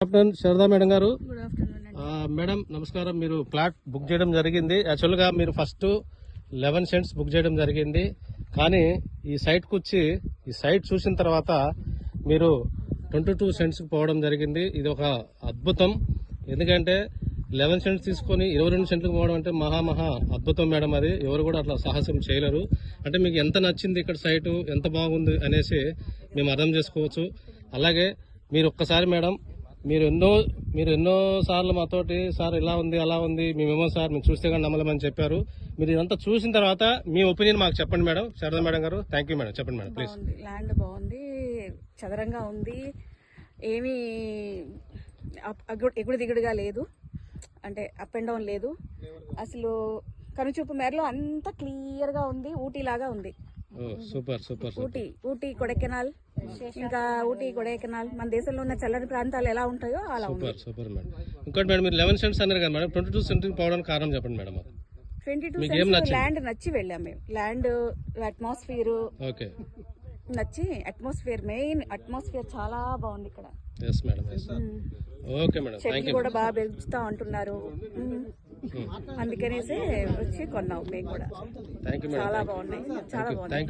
Afternoon Sharada madam గారు. Good afternoon అండి. Madam నమస్కారం. మీరు ప్లాట్ బుక్ చేయడం జరిగింది. యాక్చువల్గా మీరు ఫస్ట్ 11 సెంట్స్ బుక్ చేయడం జరిగింది. కానీ ఈ సైట్కి వచ్చి ఈ సైట్ చూసిన తర్వాత మీరు 22 సెంట్స్కి పోవడం జరిగింది. ఇది ఒక అద్భుతం. ఎందుకంటే 11 సెంట్స్ తీసుకొని 22 సెంట్లకు పోవడం అంటే మహా అద్భుతం మేడం. అది ఎవరు కూడా అట్లా సాహసం చేయలేరు. అంటే మీకు ఎంత నచ్చింది ఇక్కడ సైటు, ఎంత బాగుంది అనేసి మేము అర్థం చేసుకోవచ్చు. అలాగే మీరు ఒక్కసారి మేడం, మీరు ఎన్నో సార్లు మాతోటి సార్ ఇలా ఉంది అలా ఉంది మేమేమో సార్ మేము చూస్తే కానీ నమ్మలేమని చెప్పారు. మీరు ఇదంతా చూసిన తర్వాత మీ ఒపీనియన్ మాకు చెప్పండి మేడం. శారదా మేడం గారు, థ్యాంక్ యూ మేడం. చెప్పండి మేడం ప్లీజ్. ల్యాండ్ బాగుంది, చదరంగా ఉంది, ఏమీ ఎగుడు దిగుడుగా లేదు, అంటే అప్ అండ్ డౌన్ లేదు. అసలు కనుచూపు మేరలో అంతా క్లియర్ గా ఉంది, ఊటీ లాగా ఉంది. Super super. ఊటీ కొడైకెనాల్, ఇంకా ఊటీ కొడైకెనాల్ మన దేశంలో ఉన్న చల్లని ప్రాంతాలు ఎలా ఉంటాయో అలా ఉంది. Super madam. ఇంకోటి మేడం, మీరు 11 సెంట్స్ అన్నారు కదా మేడం, 22 సెంట్స్ పోవడానికి కారణం చెప్పండి మేడం. 22 సెంట్స్ ల్యాండ్ నచ్చి వెళ్ళాం మేము. ల్యాండ్ అట్మాస్ఫియర్ నచ్చి, మెయిన్ అట్మాస్ఫియర్ చాలా బాగుంది ఇక్కడ. ఓకే మేడం, చెట్లు కూడా బాగా పెంచుతా అంటున్నారు, అందుకనేసి వచ్చి కొన్నాం మేము కూడా. చాలా బాగున్నాయి, చాలా బాగున్నాయి.